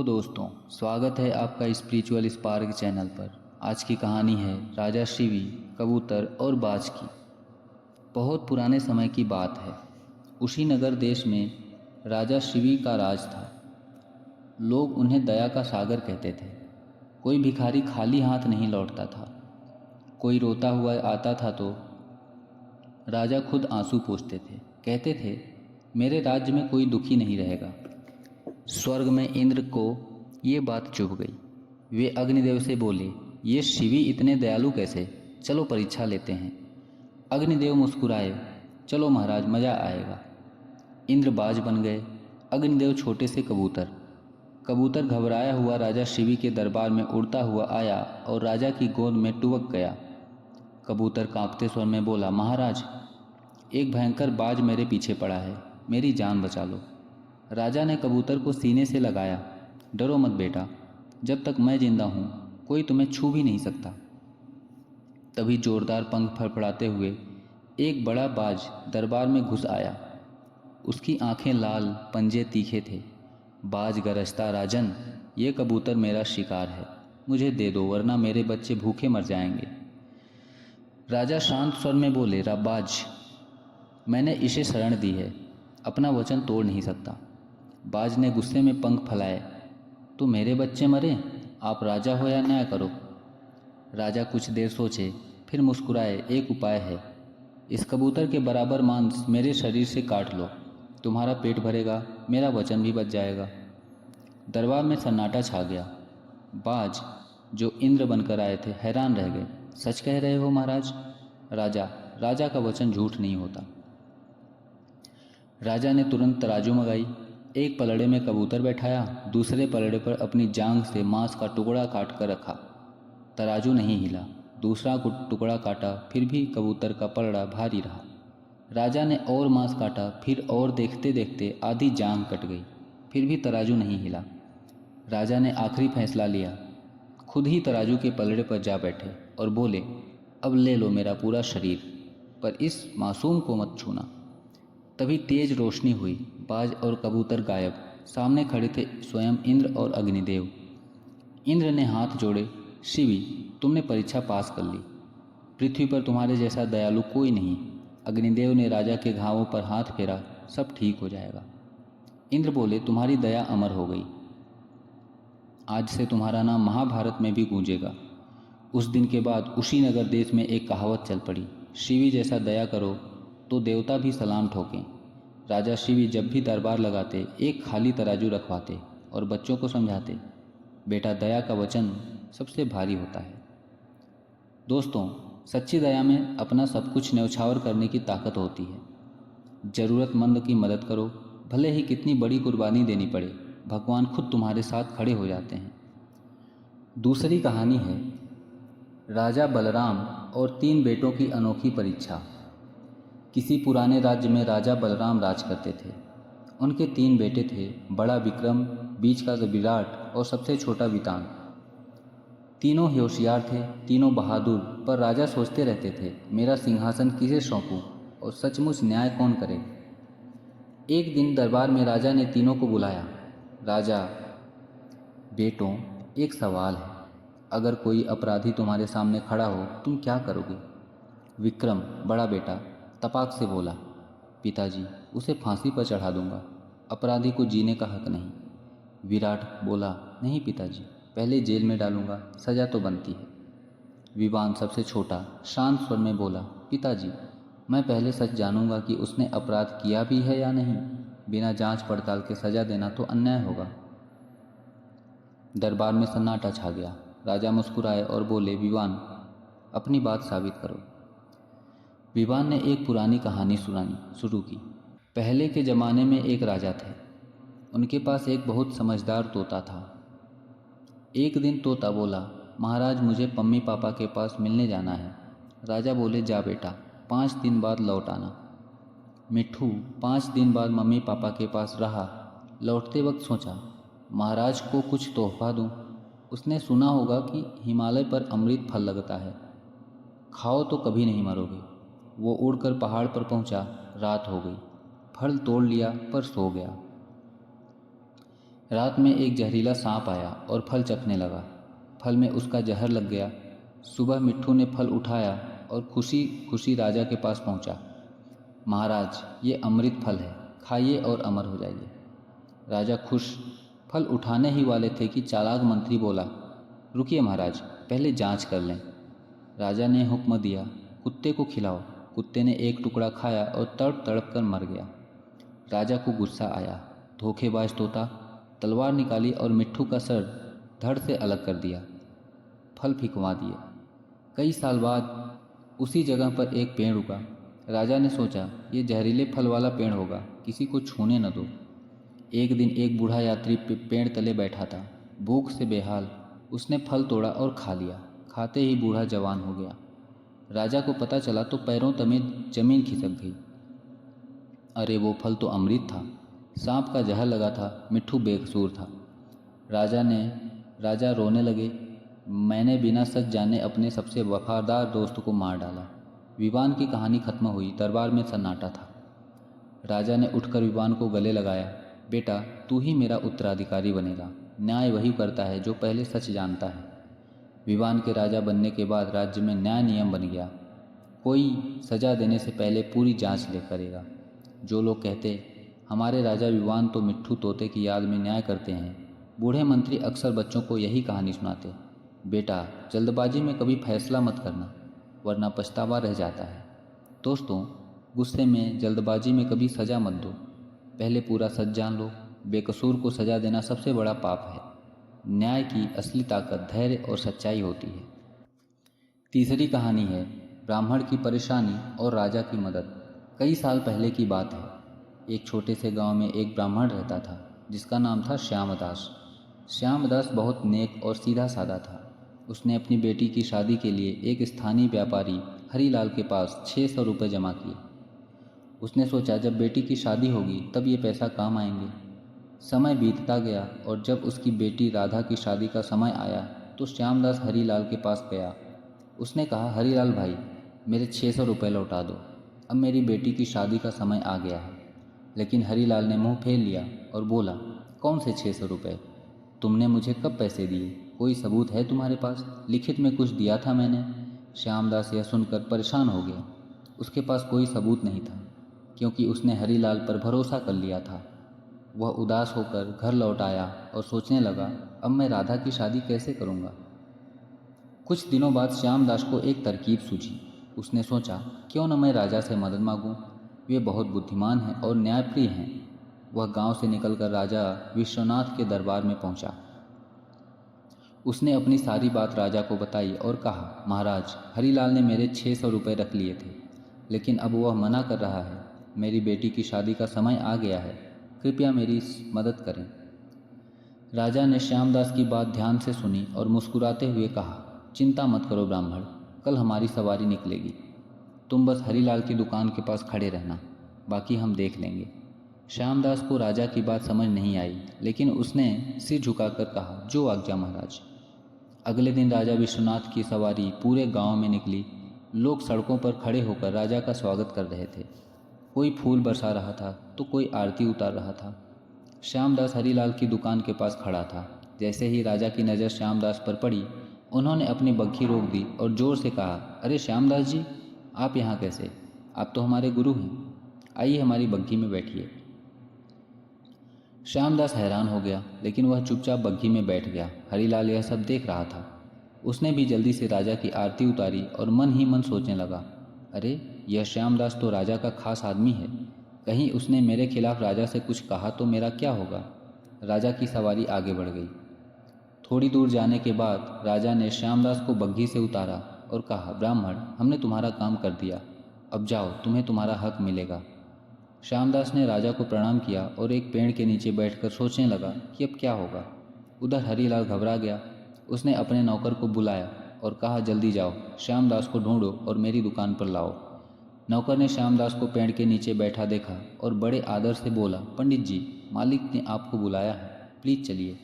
तो दोस्तों, स्वागत है आपका स्पिरिचुअल स्पार्क चैनल पर। आज की कहानी है राजा शिवी, कबूतर और बाज की। बहुत पुराने समय की बात है। उसी नगर देश में राजा शिवी का राज था। लोग उन्हें दया का सागर कहते थे। कोई भिखारी खाली हाथ नहीं लौटता था। कोई रोता हुआ आता था तो राजा खुद आंसू पोंछते थे। कहते थे, मेरे राज्य में कोई दुखी नहीं रहेगा। स्वर्ग में इंद्र को ये बात चुभ गई। वे अग्निदेव से बोले, ये शिवी इतने दयालु कैसे? चलो परीक्षा लेते हैं। अग्निदेव मुस्कुराए, चलो महाराज, मज़ा आएगा। इंद्र बाज बन गए, अग्निदेव छोटे से कबूतर। कबूतर घबराया हुआ राजा शिवी के दरबार में उड़ता हुआ आया और राजा की गोद में टुबक गया। कबूतर कांपते स्वर में बोला, महाराज, एक भयंकर बाज मेरे पीछे पड़ा है, मेरी जान बचा लो। राजा ने कबूतर को सीने से लगाया। डरो मत बेटा, जब तक मैं जिंदा हूँ कोई तुम्हें छू भी नहीं सकता। तभी जोरदार पंख फड़फड़ाते हुए एक बड़ा बाज दरबार में घुस आया। उसकी आंखें लाल, पंजे तीखे थे। बाज गरजता, राजन, ये कबूतर मेरा शिकार है, मुझे दे दो वरना मेरे बच्चे भूखे मर जाएंगे। राजा शांत स्वर में बोले, बाज, मैंने इसे शरण दी है, अपना वचन तोड़ नहीं सकता। बाज ने गुस्से में पंख फैलाए, तो मेरे बच्चे मरे, आप राजा हो या न्याय करो। राजा कुछ देर सोचे, फिर मुस्कुराए, एक उपाय है। इस कबूतर के बराबर मांस मेरे शरीर से काट लो, तुम्हारा पेट भरेगा, मेरा वचन भी बच जाएगा। दरबार में सन्नाटा छा गया। बाज, जो इंद्र बनकर आए थे, हैरान रह गए। सच कह रहे हो महाराज? राजा का वचन झूठ नहीं होता। राजा ने तुरंत तराजू मंगाई। एक पलड़े में कबूतर बैठाया, दूसरे पलड़े पर अपनी जांघ से मांस का टुकड़ा काट कर रखा। तराजू नहीं हिला। दूसरा टुकड़ा काटा, फिर भी कबूतर का पलड़ा भारी रहा। राजा ने और मांस काटा, फिर और देखते देखते आधी जांघ कट गई, फिर भी तराजू नहीं हिला। राजा ने आखिरी फैसला लिया। खुद ही तराजू के पलड़े पर जा बैठे और बोले, अब ले लो मेरा पूरा शरीर, पर इस मासूम को मत छूना। तभी तेज रोशनी हुई, बाज और कबूतर गायब। सामने खड़े थे स्वयं इंद्र और अग्निदेव। इंद्र ने हाथ जोड़े, शिवी, तुमने परीक्षा पास कर ली। पृथ्वी पर तुम्हारे जैसा दयालु कोई नहीं। अग्निदेव ने राजा के घावों पर हाथ फेरा, सब ठीक हो जाएगा। इंद्र बोले, तुम्हारी दया अमर हो गई। आज से तुम्हारा नाम महाभारत में भी गूंजेगा। उस दिन के बाद उसी नगर देश में एक कहावत चल पड़ी, शिवी जैसा दया करो तो देवता भी सलाम ठोकें। राजा शिवी जब भी दरबार लगाते, एक खाली तराजू रखवाते और बच्चों को समझाते, बेटा, दया का वचन सबसे भारी होता है। दोस्तों, सच्ची दया में अपना सब कुछ न्यौछावर करने की ताकत होती है। ज़रूरतमंद की मदद करो, भले ही कितनी बड़ी कुर्बानी देनी पड़े, भगवान खुद तुम्हारे साथ खड़े हो जाते हैं। दूसरी कहानी है राजा बलराम और 3 बेटों की अनोखी परीक्षा। किसी पुराने राज्य में राजा बलराम राज करते थे। उनके 3 बेटे थे, बड़ा विक्रम, बीच का विराट और सबसे छोटा वितान। तीनों होशियार थे, तीनों बहादुर, पर राजा सोचते रहते थे, मेरा सिंहासन किसे सौंपूं और सचमुच न्याय कौन करे। एक दिन दरबार में राजा ने तीनों को बुलाया। राजा, बेटों, एक सवाल है, अगर कोई अपराधी तुम्हारे सामने खड़ा हो, तुम क्या करोगे? विक्रम, बड़ा बेटा, तपाक से बोला, पिताजी, उसे फांसी पर चढ़ा दूंगा, अपराधी को जीने का हक नहीं। विराट बोला, नहीं पिताजी, पहले जेल में डालूंगा, सज़ा तो बनती है। विवान, सबसे छोटा, शांत स्वर में बोला, पिताजी, मैं पहले सच जानूंगा कि उसने अपराध किया भी है या नहीं। बिना जांच पड़ताल के सज़ा देना तो अन्याय होगा। दरबार में सन्नाटा छा गया। राजा मुस्कुराए और बोले, विवान, अपनी बात साबित करो। विवान ने एक पुरानी कहानी सुनानी शुरू की। पहले के ज़माने में एक राजा थे। उनके पास एक बहुत समझदार तोता था। एक दिन तोता बोला, महाराज, मुझे मम्मी पापा के पास मिलने जाना है। राजा बोले, जा बेटा, 5 दिन बाद लौट आना। मिट्ठू 5 दिन बाद मम्मी पापा के पास रहा। लौटते वक्त सोचा, महाराज को कुछ तोहफा दूं। उसने सुना होगा कि हिमालय पर अमृत फल लगता है, खाओ तो कभी नहीं मरोगे। वो उड़कर पहाड़ पर पहुंचा। रात हो गई। फल तोड़ लिया पर सो गया। रात में एक जहरीला सांप आया और फल चखने लगा। फल में उसका जहर लग गया। सुबह मिट्ठू ने फल उठाया और खुशी खुशी राजा के पास पहुंचा। महाराज, ये अमृत फल है, खाइए और अमर हो जाइए। राजा खुश। फल उठाने ही वाले थे कि चालाक मंत्री बोला, रुकिए महाराज, पहले जांच कर लें। राजा ने हुक्म दिया, कुत्ते को खिलाओ। कुत्ते ने एक टुकड़ा खाया और तड़प तड़प कर मर गया। राजा को गुस्सा आया। धोखेबाज तोता। तलवार निकाली और मिट्ठू का सर धड़ से अलग कर दिया। फल फिकवा दिए। कई साल बाद उसी जगह पर एक पेड़ उगा। राजा ने सोचा, ये जहरीले फल वाला पेड़ होगा, किसी को छूने न दो। एक दिन एक बूढ़ा यात्री पेड़ तले बैठा था, भूख से बेहाल। उसने फल तोड़ा और खा लिया। खाते ही बूढ़ा जवान हो गया। राजा को पता चला तो पैरों तले जमीन खिसक गई। अरे वो फल तो अमृत था। सांप का जहर लगा था, मिट्ठू बेकसूर था। राजा रोने लगे, मैंने बिना सच जाने अपने सबसे वफादार दोस्त को मार डाला। विवान की कहानी खत्म हुई। दरबार में सन्नाटा था। राजा ने उठकर विवान को गले लगाया, बेटा, तू ही मेरा उत्तराधिकारी बनेगा। न्याय वही करता है जो पहले सच जानता है। विवान के राजा बनने के बाद राज्य में न्याय नियम बन गया। कोई सजा देने से पहले पूरी जांच ले करेगा। जो लोग कहते हमारे राजा विवान तो मिट्ठू तोते की याद में न्याय करते हैं, बूढ़े मंत्री अक्सर बच्चों को यही कहानी सुनाते। बेटा, जल्दबाजी में कभी फैसला मत करना, वरना पछतावा रह जाता है। दोस्तों, गुस्से में जल्दबाजी में कभी सज़ा मत दो, पहले पूरा सच जान लो। बेकसूर को सज़ा देना सबसे बड़ा पाप है। न्याय की असली ताकत धैर्य और सच्चाई होती है। तीसरी कहानी है ब्राह्मण की परेशानी और राजा की मदद। कई साल पहले की बात है। एक छोटे से गांव में एक ब्राह्मण रहता था जिसका नाम था श्यामदास। श्यामदास बहुत नेक और सीधा साधा था। उसने अपनी बेटी की शादी के लिए एक स्थानीय व्यापारी हरीलाल के पास 600 रुपये जमा किए। उसने सोचा, जब बेटी की शादी होगी तब ये पैसा काम आएंगे। समय बीतता गया और जब उसकी बेटी राधा की शादी का समय आया तो श्यामदास हरीलाल के पास गया। उसने कहा, हरीलाल भाई, मेरे 600 रुपये लौटा दो, अब मेरी बेटी की शादी का समय आ गया है। लेकिन हरीलाल ने मुंह फेर लिया और बोला, कौन से 600 रुपये? तुमने मुझे कब पैसे दिए? कोई सबूत है तुम्हारे पास? लिखित में कुछ दिया था मैंने। श्यामदास यह सुनकर परेशान हो गया। उसके पास कोई सबूत नहीं था क्योंकि उसने हरीलाल पर भरोसा कर लिया था। वह उदास होकर घर लौट आया और सोचने लगा, अब मैं राधा की शादी कैसे करूँगा। कुछ दिनों बाद श्यामदास को एक तरकीब सूझी। उसने सोचा, क्यों न मैं राजा से मदद मांगूं। वे बहुत बुद्धिमान हैं और न्यायप्रिय हैं। वह गांव से निकलकर राजा विश्वनाथ के दरबार में पहुंचा। उसने अपनी सारी बात राजा को बताई और कहा, महाराज, हरीलाल ने मेरे 600 रुपये रख लिए थे, लेकिन अब वह मना कर रहा है। मेरी बेटी की शादी का समय आ गया है, कृपया मेरी मदद करें। राजा ने श्यामदास की बात ध्यान से सुनी और मुस्कुराते हुए कहा, चिंता मत करो ब्राह्मण, कल हमारी सवारी निकलेगी। तुम बस हरीलाल की दुकान के पास खड़े रहना, बाकी हम देख लेंगे। श्यामदास को राजा की बात समझ नहीं आई, लेकिन उसने सिर झुकाकर कहा, जो आज्ञा महाराज। अगले दिन राजा विश्वनाथ की सवारी पूरे गांव में निकली। लोग सड़कों पर खड़े होकर राजा का स्वागत कर रहे थे। कोई फूल बरसा रहा था तो कोई आरती उतार रहा था। श्यामदास हरीलाल की दुकान के पास खड़ा था। जैसे ही राजा की नज़र श्यामदास पर पड़ी, उन्होंने अपनी बग्घी रोक दी और ज़ोर से कहा, अरे श्यामदास जी, आप यहाँ कैसे? आप तो हमारे गुरु हैं, आइए हमारी बग्घी में बैठिए। श्यामदास हैरान हो गया, लेकिन वह चुपचाप बग्घी में बैठ गया। हरीलाल यह सब देख रहा था। उसने भी जल्दी से राजा की आरती उतारी और मन ही मन सोचने लगा, अरे यह श्यामदास तो राजा का खास आदमी है। कहीं उसने मेरे खिलाफ राजा से कुछ कहा तो मेरा क्या होगा। राजा की सवारी आगे बढ़ गई। थोड़ी दूर जाने के बाद राजा ने श्यामदास को बग्घी से उतारा और कहा, ब्राह्मण, हमने तुम्हारा काम कर दिया, अब जाओ, तुम्हें तुम्हारा हक मिलेगा। श्यामदास ने राजा को प्रणाम किया और एक पेड़ के नीचे बैठकर सोचने लगा कि अब क्या होगा। उधर हरीलाल घबरा गया। उसने अपने नौकर को बुलाया और कहा, जल्दी जाओ, श्यामदास को ढूंढो और मेरी दुकान पर लाओ। नौकर ने श्यामदास को पेड़ के नीचे बैठा देखा और बड़े आदर से बोला, पंडित जी, मालिक ने आपको बुलाया है, प्लीज़ चलिए।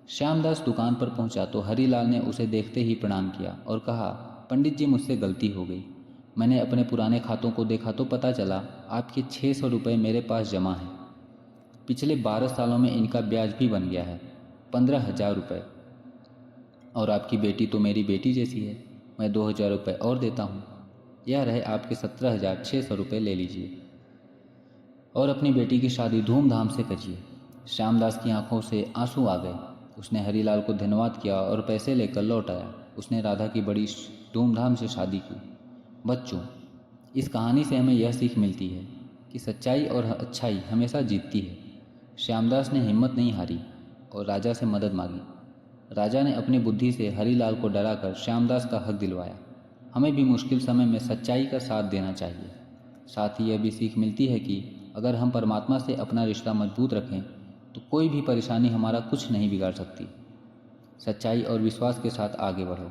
श्यामदास दुकान पर पहुंचा तो हरीलाल ने उसे देखते ही प्रणाम किया और कहा, पंडित जी, मुझसे गलती हो गई। मैंने अपने पुराने खातों को देखा तो पता चला आपके 600 रुपये मेरे पास जमा हैं। पिछले 12 सालों में इनका ब्याज भी बन गया है 15,000 रुपये। और आपकी बेटी तो मेरी बेटी जैसी है, मैं 2,000 रुपये और देता हूँ। यह रहे आपके 17,600 रुपये, ले लीजिए और अपनी बेटी की शादी धूमधाम से करिए। श्यामदास की आंखों से आंसू आ गए। उसने हरीलाल को धन्यवाद किया और पैसे लेकर लौट आया। उसने राधा की बड़ी धूमधाम से शादी की। बच्चों, इस कहानी से हमें यह सीख मिलती है कि सच्चाई और अच्छाई हमेशा जीतती है। श्यामदास ने हिम्मत नहीं हारी और राजा से मदद मांगी। राजा ने अपनी बुद्धि से हरीलाल को डराकर श्यामदास का हक दिलवाया। हमें भी मुश्किल समय में सच्चाई का साथ देना चाहिए। साथ ही यह भी सीख मिलती है कि अगर हम परमात्मा से अपना रिश्ता मजबूत रखें तो कोई भी परेशानी हमारा कुछ नहीं बिगाड़ सकती। सच्चाई और विश्वास के साथ आगे बढ़ो।